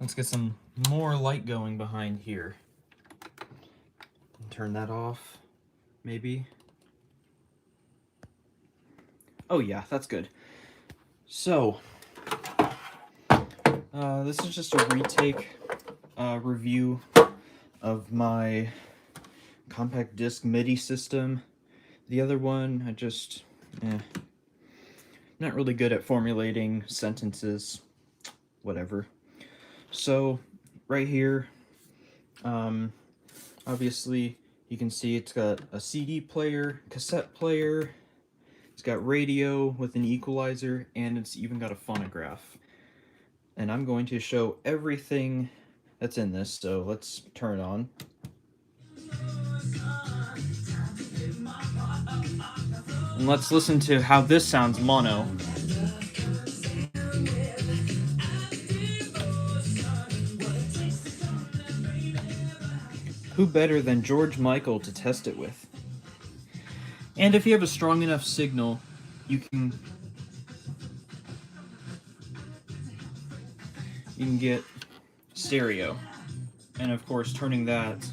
Let's get some more light going behind here. Turn that off, maybe. Oh yeah, that's good. So, this is just a retake review of my compact disc MIDI system. The other one, I just, not really good at formulating sentences, whatever. So, right here, obviously, you can see it's got a CD player, cassette player, it's got radio with an equalizer, and it's even got a phonograph. And I'm going to show everything that's in this, so let's turn it on. And let's listen to how this sounds mono. Who better than George Michael to test it with? And if you have a strong enough signal, you can get stereo. And of course, turning that,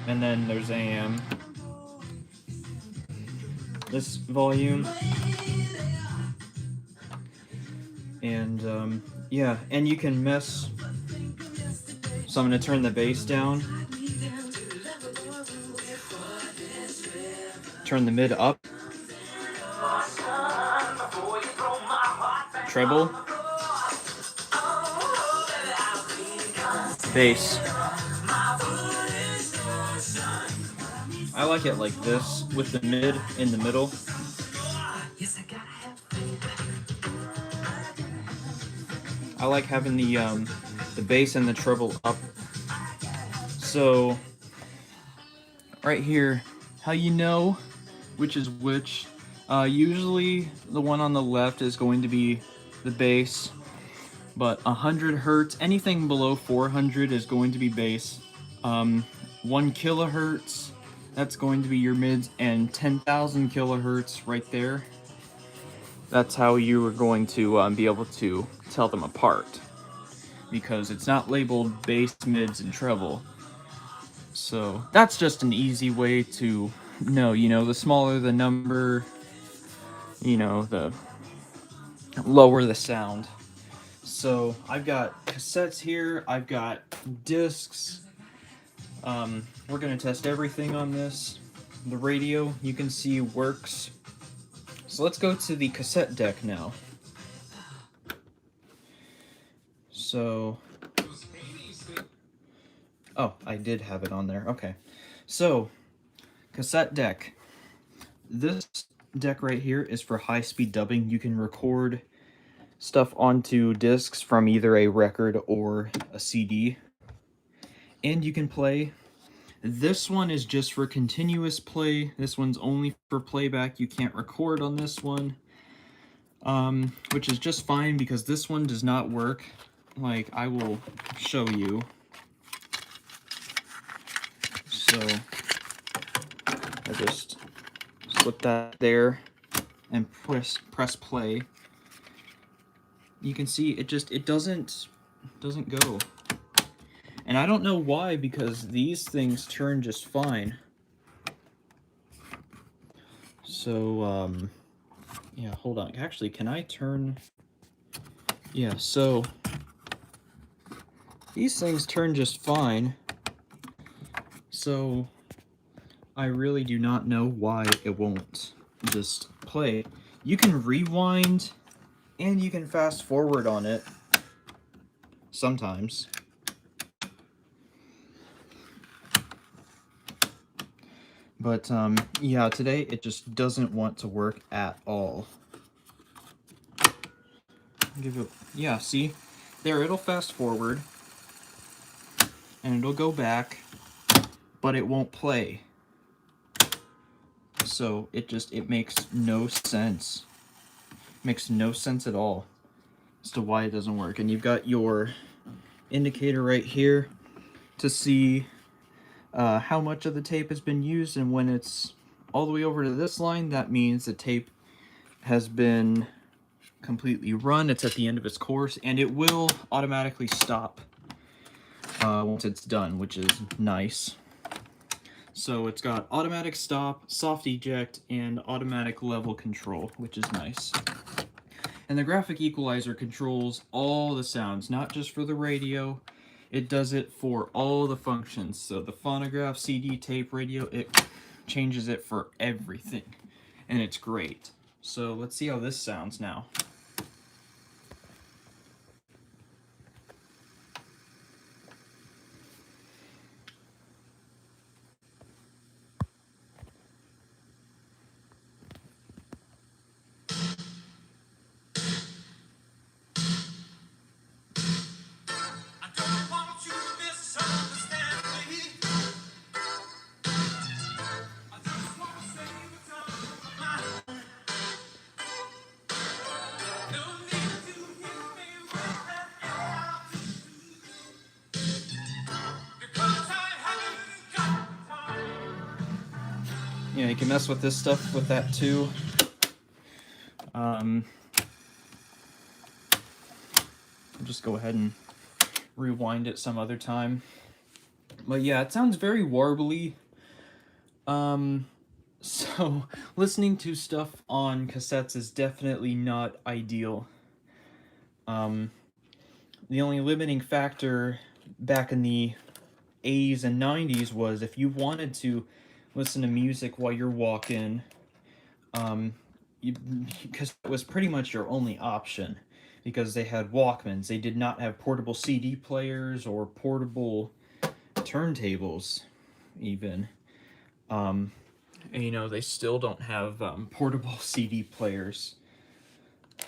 and then there's AM. This volume. And yeah, and you can mess. So I'm going to turn the bass down. Turn the mid up. Treble. Bass. I like it like this, with the mid in the middle. I like having the bass and the treble up. So, right here, how you know which is which. Usually the one on the left is going to be the bass, but 100 hertz, anything below 400 is going to be bass. 1 kilohertz, that's going to be your mids, and 10,000 kilohertz right there. That's how you are going to be able to tell them apart, because it's not labeled bass, mids, and treble. So that's just an easy way to know, the smaller the number, the lower the sound. So I've got cassettes here, I've got discs. We're gonna test everything on this. The radio, you can see, works. So let's go to the cassette deck now. So, oh, I did have it on there. Okay. So, cassette deck. This deck right here is for high-speed dubbing. You can record stuff onto discs from either a record or a CD. And you can play. This one is just for continuous play. This one's only for playback. You can't record on this one. Which is just fine, because this one does not work. Like, I will show you. So, I just slip that there and press play. You can see it doesn't go. And I don't know why, because these things turn just fine. So, yeah, hold on. Actually, can I turn... Yeah, so these things turn just fine. So I really do not know why it won't just play. You can rewind and you can fast forward on it sometimes. But yeah, today it just doesn't want to work at all. Yeah, see? There, it'll fast forward and it'll go back, but it won't play. So it makes no sense. Makes no sense at all as to why it doesn't work. And you've got your indicator right here to see how much of the tape has been used, and when it's all the way over to this line, that means the tape has been completely run. It's at the end of its course, and it will automatically stop once it's done, which is nice. So it's got automatic stop, soft eject, and automatic level control, which is nice. And the graphic equalizer controls all the sounds, not just for the radio. It does it for all the functions. So the phonograph, CD, tape, radio, it changes it for everything. And it's great. So let's see how this sounds now. You know, you can mess with this stuff with that too. I'll just go ahead and rewind it some other time. But yeah, it sounds very warbly. So listening to stuff on cassettes is definitely not ideal. The only limiting factor back in the 80s and 90s was if you wanted to listen to music while you're walking, because it was pretty much your only option, because they had Walkmans. They did not have portable CD players or portable turntables, even. And, you know, they still don't have portable CD players.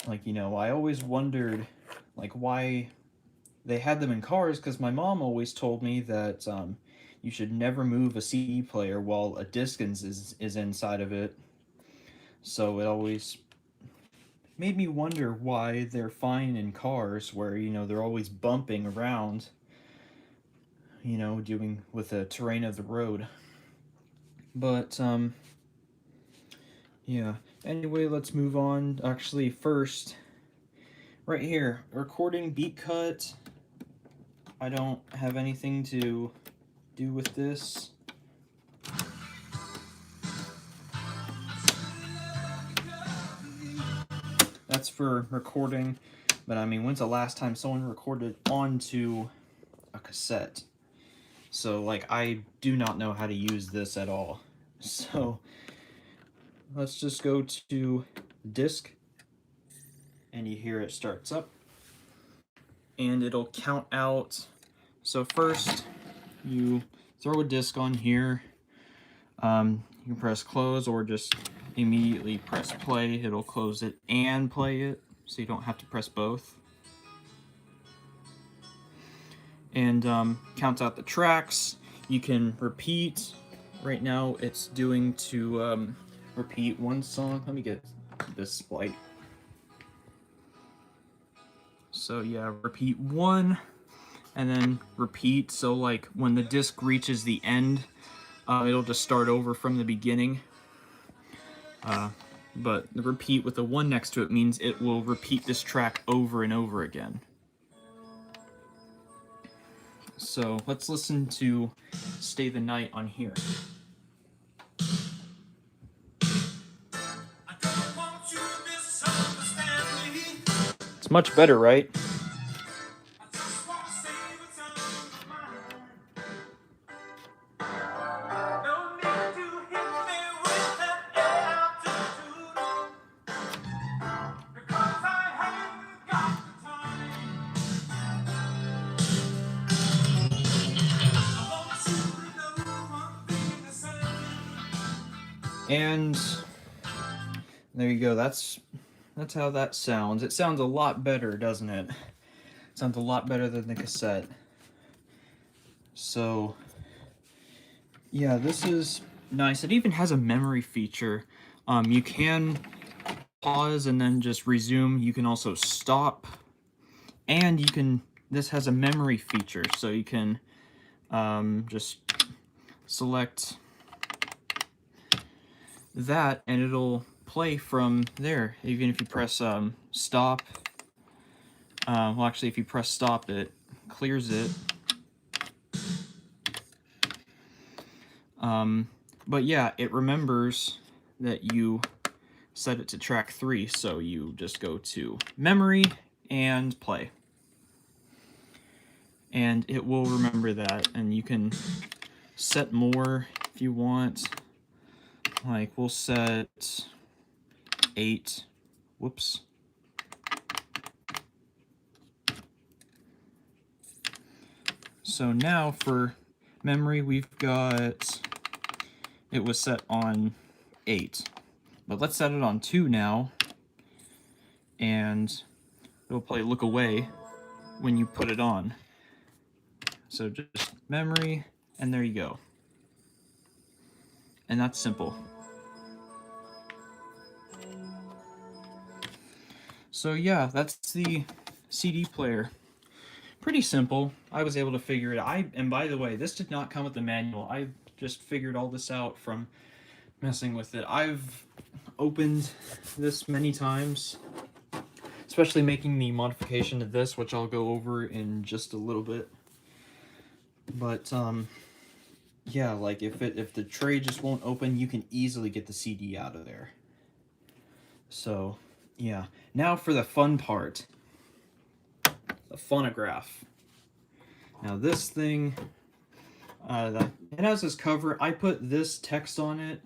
Like, you know, I always wondered, like, why they had them in cars, because my mom always told me that you should never move a CD player while a disc is inside of it. So it always made me wonder why they're fine in cars where, you know, they're always bumping around, you know, doing with the terrain of the road. But, yeah. Anyway, let's move on. Actually, first, right here, recording beat cut. I don't have anything to do with this. That's for recording, but I mean, when's the last time someone recorded onto a cassette? So, like, I do not know how to use this at all. So, let's just go to disc, and you hear it starts up, and it'll count out. So first, you throw a disc on here. You can press close or just immediately press play. It'll close it and play it, so you don't have to press both. And counts out the tracks. You can repeat. Right now it's doing to repeat one song. Let me get this light. So yeah, repeat one, and then repeat. So like when the disc reaches the end, it'll just start over from the beginning. But the repeat with the one next to it means it will repeat this track over and over again. So let's listen to Stay the Night on here. It's much better, right? And there you go. That's how that sounds. It sounds a lot better, doesn't it? It sounds a lot better than the cassette. So yeah, this is nice. It even has a memory feature. You can pause and then just resume. You can also stop, and you can. This has a memory feature, so you can just select that, and it'll play from there. Even if you press stop. Well, actually, if you press stop, it clears it. But yeah, it remembers that you set it to track 3, so you just go to memory and play. And it will remember that, and you can set more if you want. Like, we'll set 8. Whoops. So now for memory, we've got, it was set on 8. But let's set it on 2 now, and it'll play Look Away when you put it on. So just memory, and there you go. And that's simple. So yeah, that's the CD player. Pretty simple. I was able to figure it. And by the way, this did not come with the manual. I just figured all this out from messing with it. I've opened this many times, especially making the modification to this, which I'll go over in just a little bit. But yeah, like if the tray just won't open, you can easily get the CD out of there. So yeah, now for the fun part, the phonograph. Now this thing, it has this cover. I put this text on it,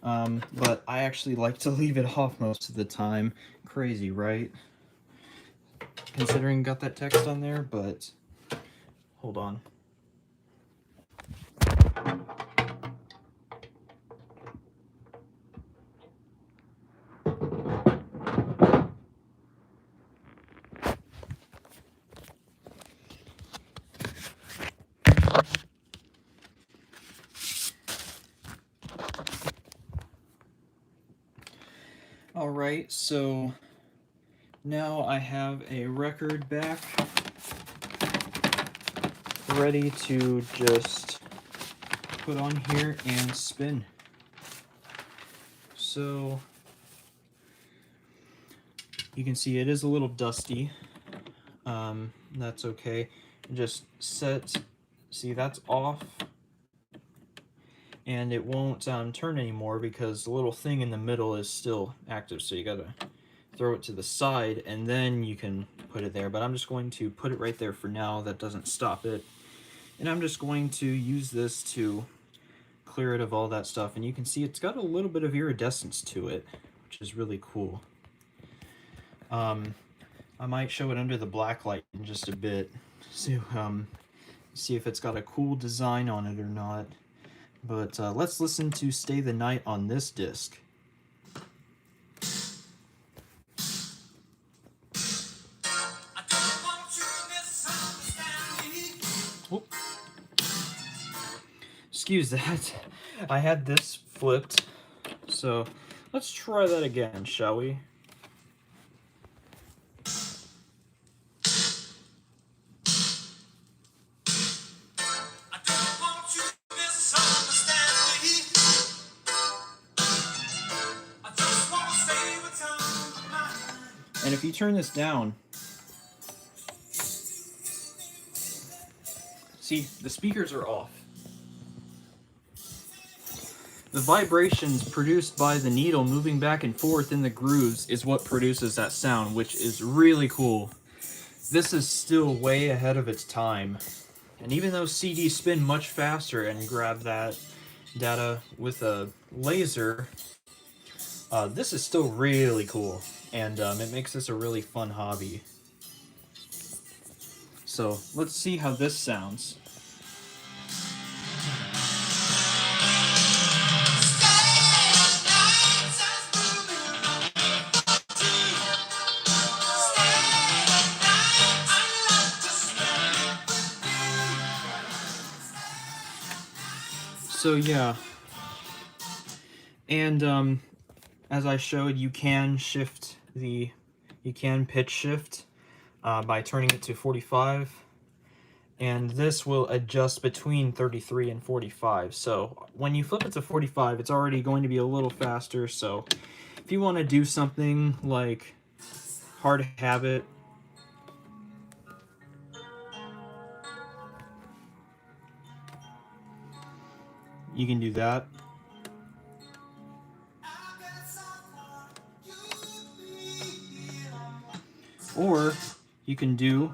but I actually like to leave it off most of the time. Crazy, right? Considering got that text on there, but hold on. Alright, so now I have a record back ready to just put on here and spin. So you can see it is a little dusty. That's okay. Just set, see that's off, and it won't turn anymore because the little thing in the middle is still active, so you gotta throw it to the side and then you can put it there. But I'm just going to put it right there for now. That doesn't stop it, and I'm just going to use this to clear it of all that stuff. And you can see it's got a little bit of iridescence to it, which is really cool. I might show it under the black light in just a bit, so see if it's got a cool design on it or not. But let's listen to Stay the Night on this disc. Whoop. Excuse that. I had this flipped. So let's try that again, shall we? And if you turn this down, see, the speakers are off. The vibrations produced by the needle moving back and forth in the grooves is what produces that sound, which is really cool. This is still way ahead of its time. And even though CDs spin much faster and grab that data with a laser, this is still really cool. And it makes this a really fun hobby. So let's see how this sounds. So yeah, and as I showed, you can pitch shift by turning it to 45, and this will adjust between 33 and 45. So when you flip it to 45, it's already going to be a little faster. So if you want to do something like hard habit. You can do that. Or you can do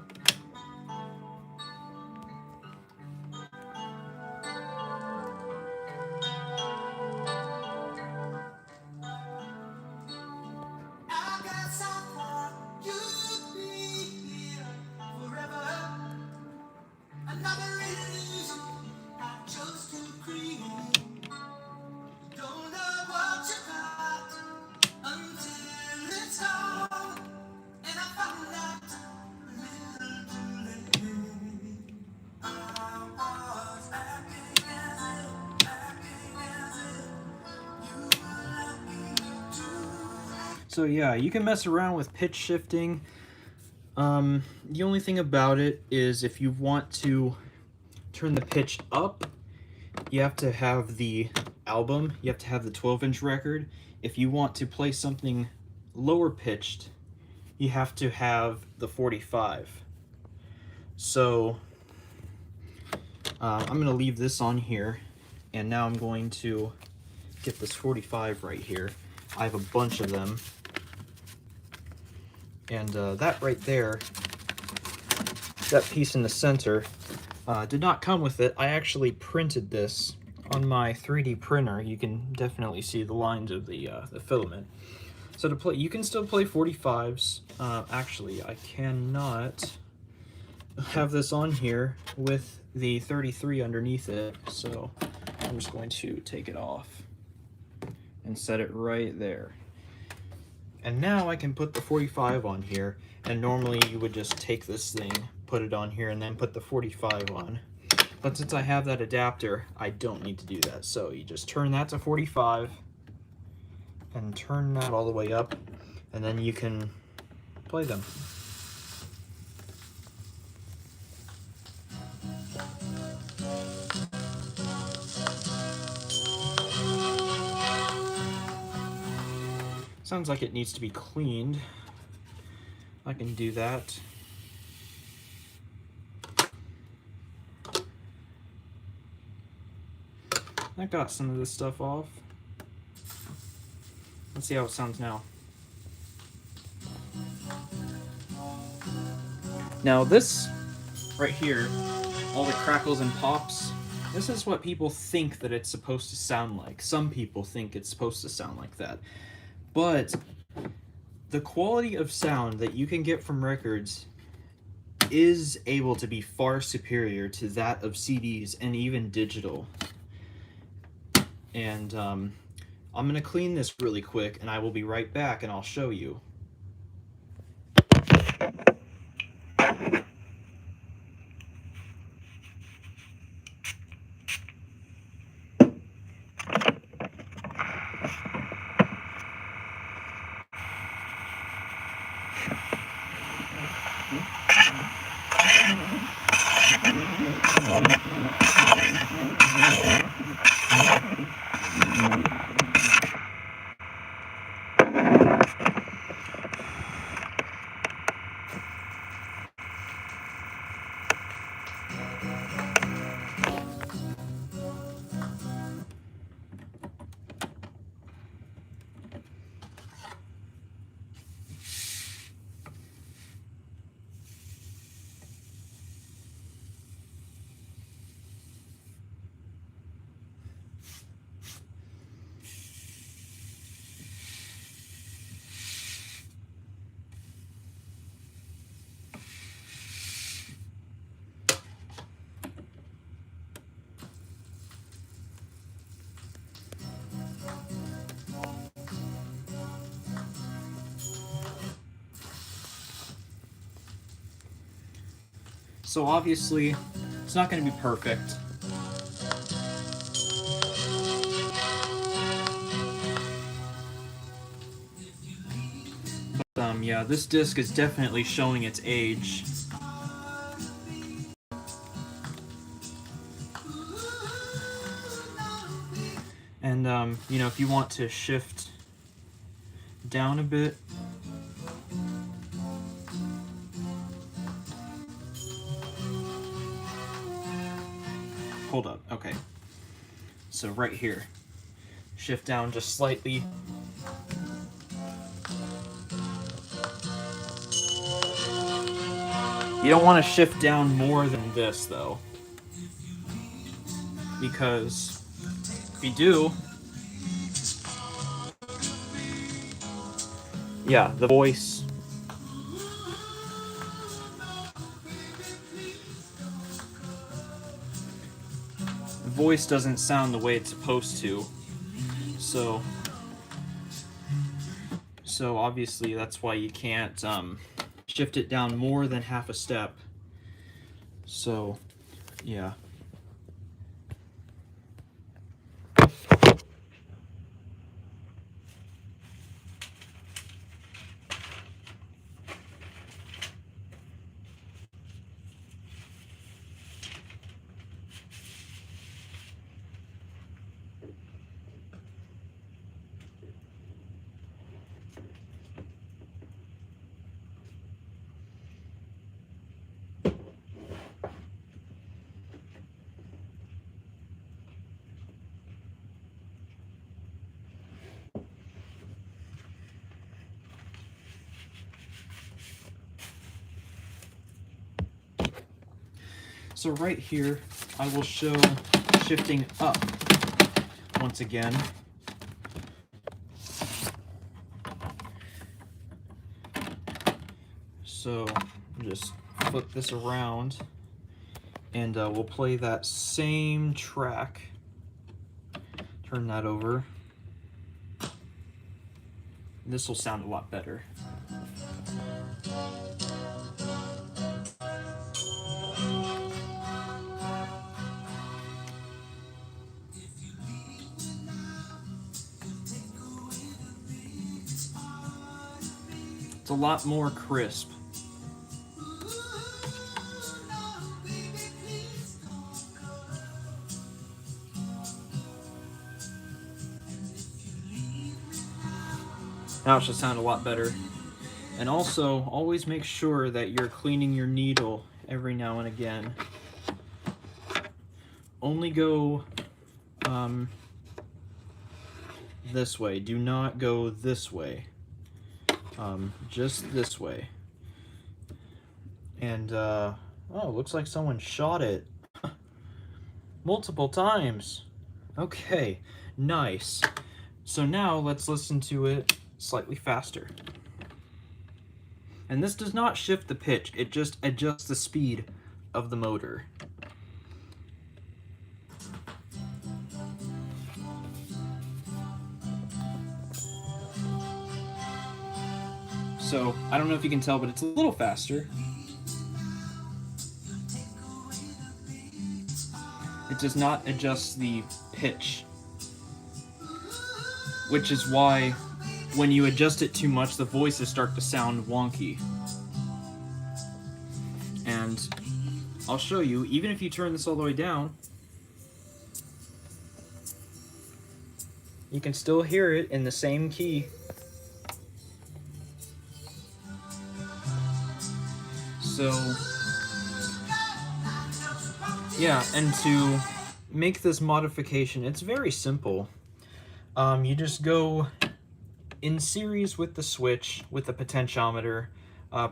So yeah, you can mess around with pitch shifting. The only thing about it is if you want to turn the pitch up, you have to have the album, you have to have the 12-inch record. If you want to play something lower pitched, you have to have the 45. So I'm going to leave this on here, and now I'm going to get this 45 right here. I have a bunch of them. And that right there, that piece in the center, did not come with it. I actually printed this on my 3D printer. You can definitely see the lines of the filament. So to play, you can still play 45s. Actually, I cannot have this on here with the 33 underneath it, so I'm just going to take it off and set it right there. And now I can put the 45 on here, and normally you would just take this thing, put it on here, and then put the 45 on. But since I have that adapter, I don't need to do that. So you just turn that to 45, and turn that all the way up, and then you can play them. Sounds like it needs to be cleaned. I can do that. I got some of this stuff off. Let's see how it sounds now. Now this right here, all the crackles and pops, this is what people think that it's supposed to sound like. Some people think it's supposed to sound like that. But the quality of sound that you can get from records is able to be far superior to that of CDs and even digital. And I'm going to clean this really quick, and I will be right back, and I'll show you. So obviously, it's not going to be perfect. But yeah, this disc is definitely showing its age. And you know, if you want to shift down a bit, hold up, okay. So right here, shift down just slightly. You don't want to shift down more than this though, because if you do, yeah, the voice doesn't sound the way it's supposed to. So obviously that's why you can't shift it down more than half a step. So yeah. So right here, I will show shifting up once again. So just flip this around and we'll play that same track. Turn that over. This will sound a lot better. It's a lot more crisp. Now it should sound a lot better. And also, always make sure that you're cleaning your needle every now and again. Only go this way. Do not go this way. Just this way. And, oh, looks like someone shot it. Multiple times. Okay, nice. So now let's listen to it slightly faster. And this does not shift the pitch, it just adjusts the speed of the motor. So, I don't know if you can tell, but it's a little faster. It does not adjust the pitch, which is why when you adjust it too much, the voices start to sound wonky. And I'll show you, even if you turn this all the way down, you can still hear it in the same key. So, yeah, and to make this modification, it's very simple. You just go in series with the switch, with the potentiometer,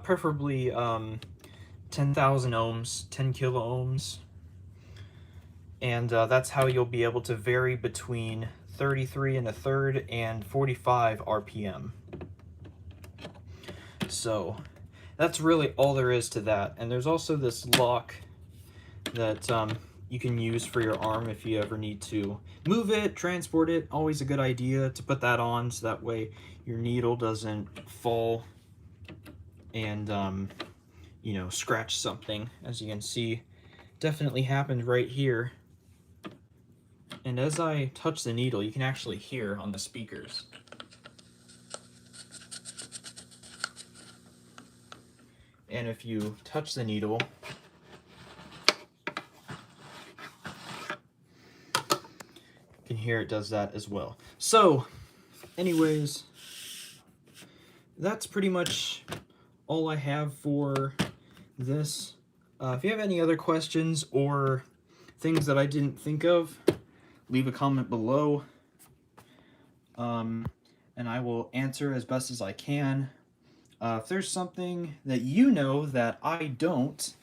preferably 10,000 ohms, 10 kilo ohms. And that's how you'll be able to vary between 33 1/3 and 45 RPM. So that's really all there is to that. And there's also this lock that you can use for your arm if you ever need to move it, transport it. Always a good idea to put that on so that way your needle doesn't fall and you know, scratch something. As you can see, definitely happened right here. And as I touch the needle, you can actually hear on the speakers. And if you touch the needle, you can hear it does that as well. So, anyways, that's pretty much all I have for this. If you have any other questions or things that I didn't think of, leave a comment below, and I will answer as best as I can. If there's something that you know that I don't,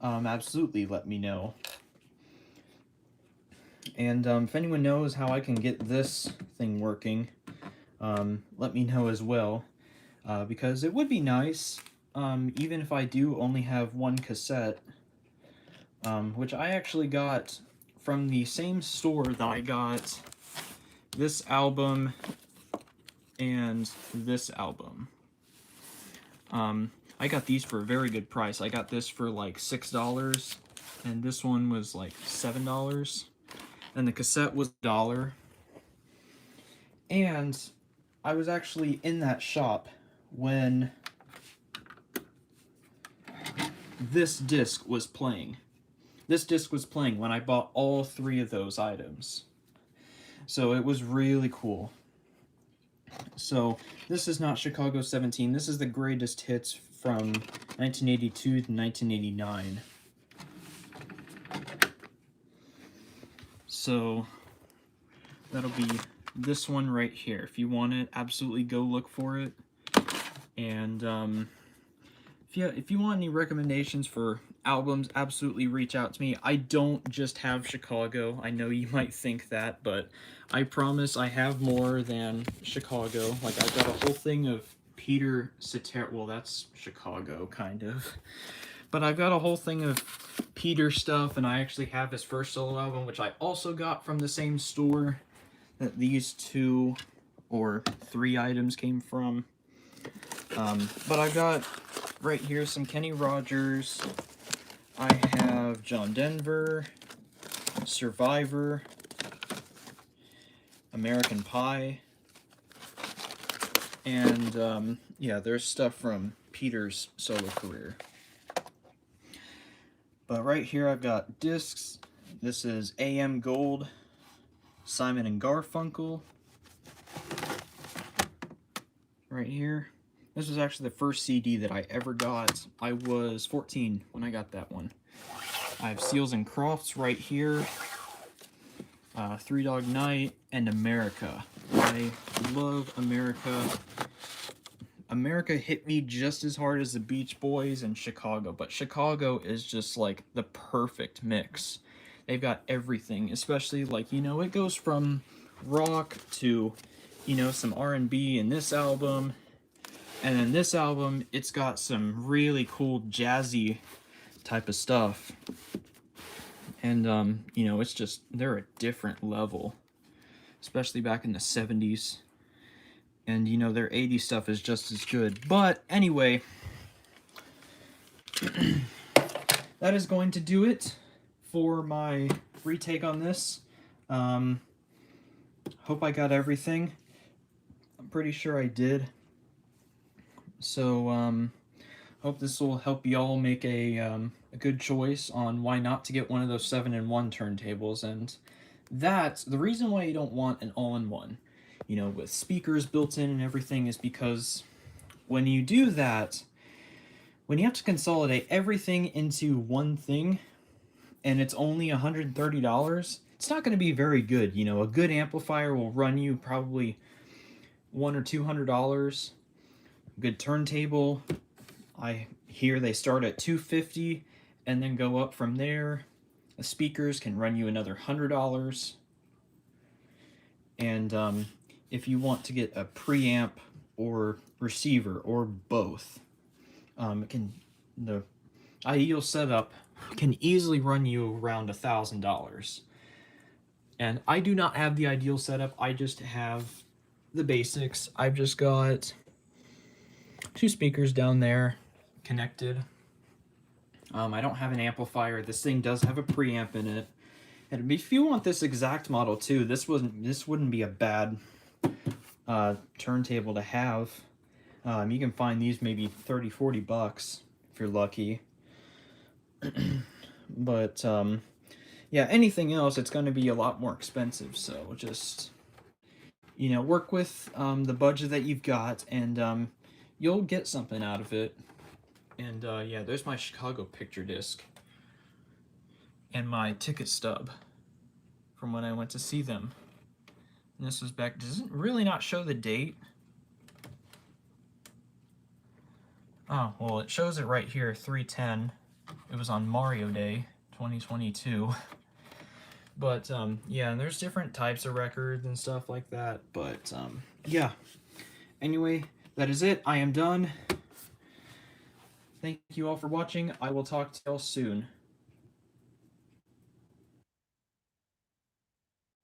absolutely let me know. And if anyone knows how I can get this thing working, let me know as well, because it would be nice, even if I do only have one cassette, which I actually got from the same store that I got this album and this album. I got these for a very good price. I got this for like $6, and this one was like $7, and the cassette was $1. And I was actually in that shop when this disc was playing. This disc was playing when I bought all 3 of those items. So it was really cool. So this is not Chicago 17. This is the greatest hits from 1982 to 1989. So that'll be this one right here. If you want it, absolutely go look for it. And if you want any recommendations for albums, absolutely reach out to me. I don't just have Chicago. I know you might think that, but I promise I have more than Chicago. Like, I've got a whole thing of Peter Cetera. Well, that's Chicago, kind of. But I've got a whole thing of Peter stuff, and I actually have his first solo album, which I also got from the same store that these 2 or 3 items came from. But I've got right here some Kenny Rogers. I have John Denver, Survivor, American Pie, and yeah, there's stuff from Peter's solo career. But right here I've got discs. This is AM Gold, Simon and Garfunkel. Right here. This was actually the first CD that I ever got. I was 14 when I got that one. I have Seals and Crofts right here. Three Dog Night, and America. I love America. America hit me just as hard as the Beach Boys and Chicago, but Chicago is just like the perfect mix. They've got everything, especially like, you know, it goes from rock to, you know, some R&B in this album. And then this album, it's got some really cool jazzy type of stuff. And, you know, it's just, they're a different level. Especially back in the 70s. And, you know, their 80s stuff is just as good. But, anyway, that is going to do it for my retake on this. Hope I got everything. I'm pretty sure I did. So, hope this will help y'all make a good choice on why not to get one of those 7-in-1 turntables. And that's the reason why you don't want an all-in-one, you know, with speakers built in and everything, is because when you do that, when you have to consolidate everything into one thing, and it's only $130, it's not going to be very good. You know, a good amplifier will run you probably $100 or $200. Good turntable, I hear they start at $250 and then go up from there. The speakers can run you another $100. And if you want to get a preamp or receiver or both, the ideal setup can easily run you around $1,000. And I do not have the ideal setup. I just have the basics. I've just got 2 speakers down there connected. I don't have an amplifier. This thing does have a preamp in it. And if you want this exact model too, this wouldn't be a bad turntable to have. You can find these maybe $30-40 if you're lucky. But yeah, anything else, it's going to be a lot more expensive. So just, you know, work with the budget that you've got, and you'll get something out of it. And yeah, there's my Chicago picture disc. and my ticket stub from when I went to see them. And this was back, does it really not show the date? Oh, well, it shows it right here, 3/10. It was on Mario Day, 2022. But, yeah, and there's different types of records and stuff like that. But, yeah. Anyway, that is it. I am done. Thank you all for watching. I will talk to y'all soon.